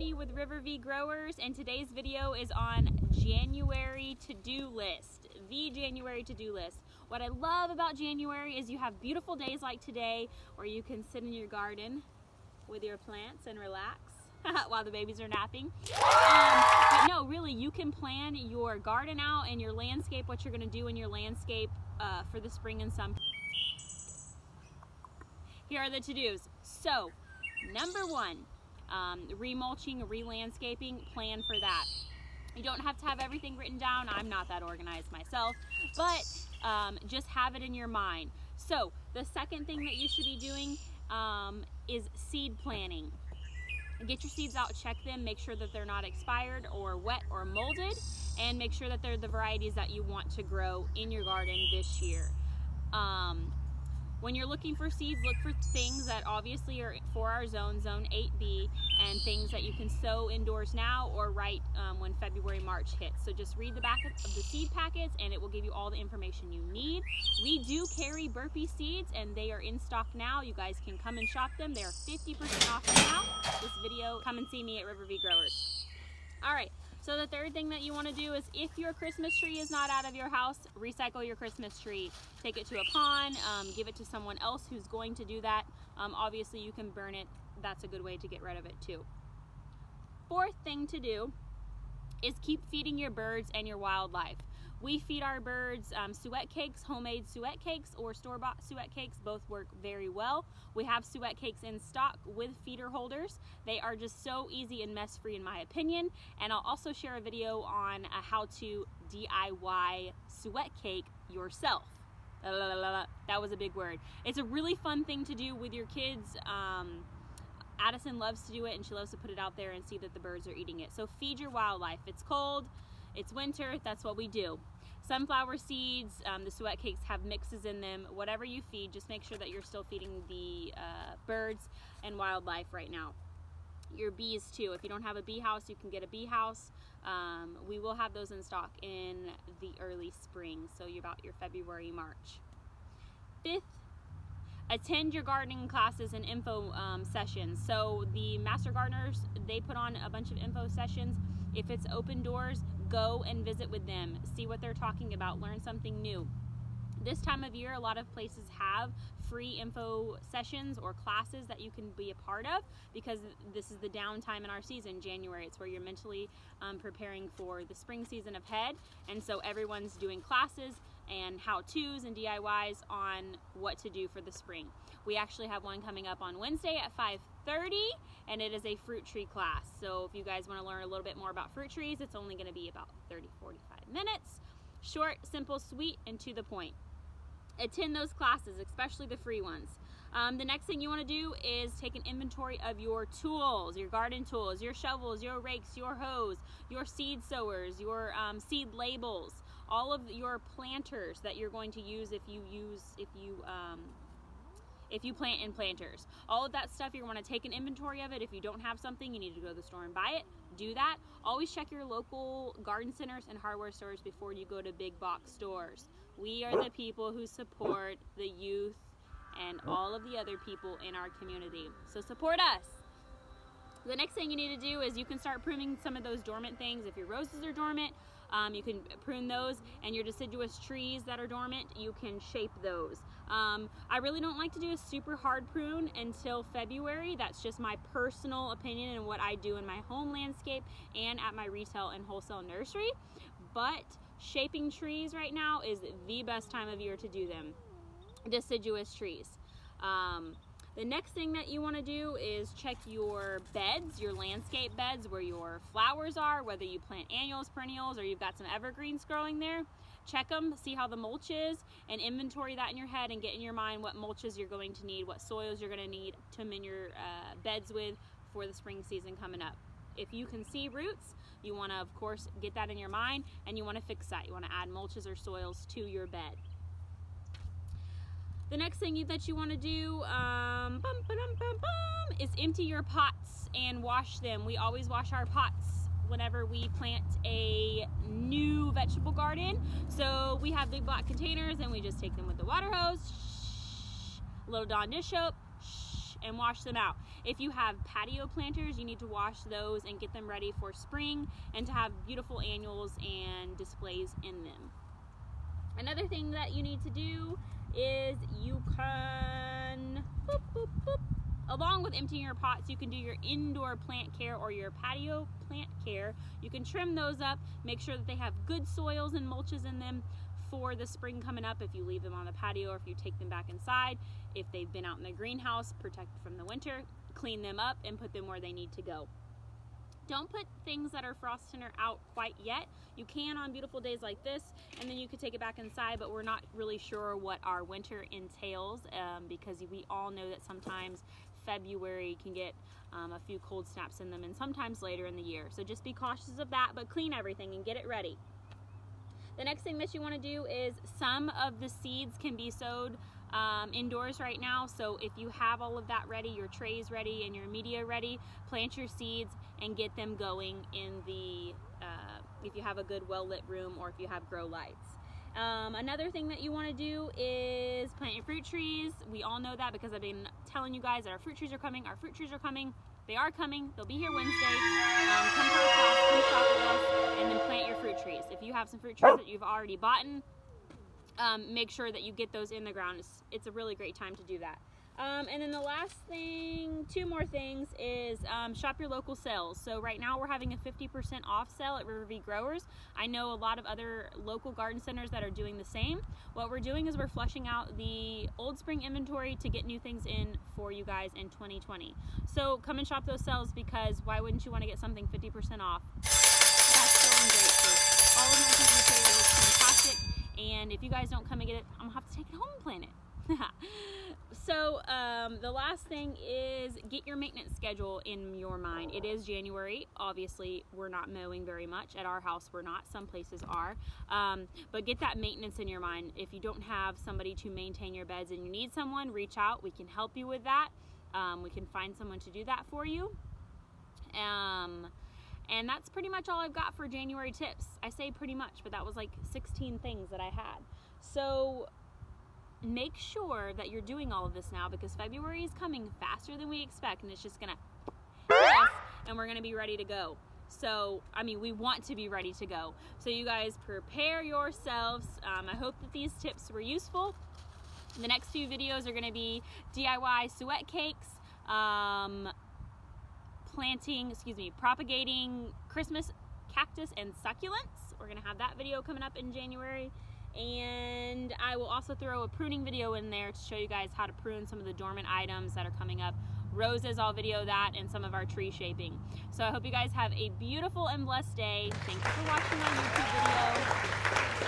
Stephanie with River V Growers, and today's video is on January to-do list. The January to-do list. What I love about January is you have beautiful days like today where you can sit in your garden with your plants and relax while the babies are napping. But no, really, you can plan your garden out and your landscape, what you're going to do in your landscape for the spring and summer. Here are the to-dos. So, number one, remulching, re-landscaping, plan for that. You don't have to have everything written down. I'm not that organized myself, but just have it in your mind. So, the second thing that you should be doing is seed planting. Get your seeds out, check them, make sure that they're not expired or wet or molded, and make sure that they're the varieties that you want to grow in your garden this year. When you're looking for seeds, look for things that obviously are for our zone 8B, and things that you can sow indoors now or right when February, March hits. So just read the back of the seed packets and it will give you all the information you need. We do carry Burpee seeds and they are in stock now. You guys can come and shop them. They are 50% off now. This video, come and see me at River V Growers. All right. So the third thing that you want to do is, if your Christmas tree is not out of your house, recycle your Christmas tree. Take it to a pond, give it to someone else who's going to do that. Obviously you can burn it. That's a good way to get rid of it too. Fourth thing to do is keep feeding your birds and your wildlife. We feed our birds suet cakes, homemade suet cakes or store-bought suet cakes. Both work very well. We have suet cakes in stock with feeder holders. They are just so easy and mess-free in my opinion. And I'll also share a video on how to DIY suet cake yourself. That was a big word. It's a really fun thing to do with your kids. Addison loves to do it and she loves to put it out there and see that the birds are eating it. So feed your wildlife. It's cold, it's winter, that's what we do. Sunflower seeds, the suet cakes have mixes in them. Whatever you feed, just make sure that you're still feeding the birds and wildlife right now. Your bees too. If you don't have a bee house, you can get a bee house. We will have those in stock in the early spring, so you're about your February, March. Fifth, attend your gardening classes and info sessions. So the Master Gardeners, they put on a bunch of info sessions. If it's open doors, go and visit with them. See what they're talking about. Learn something new. This time of year, a lot of places have free info sessions or classes that you can be a part of, because this is the downtime in our season, January. It's where you're mentally preparing for the spring season ahead. And so everyone's doing classes and how-tos and DIYs on what to do for the spring. We actually have one coming up on Wednesday at 5:30, and it is a fruit tree class. So if you guys want to learn a little bit more about fruit trees, it's only going to be about 30-45 minutes. Short, simple, sweet, and to the point. Attend those classes, especially the free ones. The next thing you want to do is take an inventory of your tools, your garden tools, your shovels, your rakes, your hoes, your seed sowers, your seed labels, all of your planters that you're going to use if you plant in planters. All of that stuff, you're going to take an inventory of it. If you don't have something, you need to go to the store and buy it. Do that. Always check your local garden centers and hardware stores before you go to big box stores. We are the people who support the youth and all of the other people in our community. So support us. The next thing you need to do is you can start pruning some of those dormant things. If your roses are dormant, you can prune those, and your deciduous trees that are dormant, you can shape those. I really don't like to do a super hard prune until February. That's just my personal opinion and what I do in my home landscape and at my retail and wholesale nursery. But shaping trees right now is the best time of year to do them. Deciduous trees. The next thing that you want to do is check your beds, your landscape beds, where your flowers are, whether you plant annuals, perennials, or you've got some evergreens growing there. Check them, see how the mulch is, and inventory that in your head and get in your mind what mulches you're going to need, what soils you're going to need to min your beds with for the spring season coming up. If you can see roots, you want to, of course, get that in your mind, and you want to fix that. You want to add mulches or soils to your bed. The next thing that you want to do is empty your pots and wash them. We always wash our pots whenever we plant a new vegetable garden. So we have big black containers and we just take them with the water hose, a little Dawn dish soap, and wash them out. If you have patio planters, you need to wash those and get them ready for spring and to have beautiful annuals and displays in them. Another thing that you need to do is you can, along with emptying your pots, you can do your indoor plant care or your patio plant care. You can trim those up, make sure that they have good soils and mulches in them for the spring coming up if you leave them on the patio or if you take them back inside. If they've been out in the greenhouse, protected from the winter, clean them up and put them where they need to go. Don't put things that are frost thinner out quite yet. You can on beautiful days like this, and then you could take it back inside, but we're not really sure what our winter entails because we all know that sometimes February can get a few cold snaps in them, and sometimes later in the year. So just be cautious of that, but clean everything and get it ready. The next thing that you want to do is some of the seeds can be sowed indoors right now. So if you have all of that ready, your trays ready and your media ready, plant your seeds and get them going in the, if you have a good well-lit room or if you have grow lights. Another thing that you want to do is plant your fruit trees. We all know that because I've been telling you guys that our fruit trees are coming. Our fruit trees are coming. They are coming. They'll be here Wednesday. Come to our class, come shop with us, and then plant your fruit trees. If you have some fruit trees that you've already bought, make sure that you get those in the ground. It's a really great time to do that. And then the last thing, two more things, is shop your local sales. So right now we're having a 50% off sale at Riverview Growers. I know a lot of other local garden centers that are doing the same. What we're doing is we're flushing out the old spring inventory to get new things in for you guys in 2020. So come and shop those sales, because why wouldn't you want to get something 50% off? That's so great. So all of my people say it looks fantastic, and if you guys don't come and get it, I'm gonna have to take it home and plant it. So the last thing is get your maintenance schedule in your mind. It is January. Obviously, we're not mowing very much. At our house, we're not. Some places are. But get that maintenance in your mind. If you don't have somebody to maintain your beds and you need someone, reach out. We can help you with that. We can find someone to do that for you. And that's pretty much all I've got for January tips. I say pretty much, but that was like 16 things that I had. So make sure that you're doing all of this now, because February is coming faster than we expect, and it's just gonna hit us, and we're gonna be ready to go. So, I mean, we want to be ready to go. So you guys prepare yourselves. I hope that these tips were useful. The next few videos are gonna be DIY suet cakes, propagating Christmas cactus and succulents. We're gonna have that video coming up in January. And I will also throw a pruning video in there to show you guys how to prune some of the dormant items that are coming up. Roses, I'll video that, and some of our tree shaping. So I hope you guys have a beautiful and blessed day. Thanks for watching my YouTube video.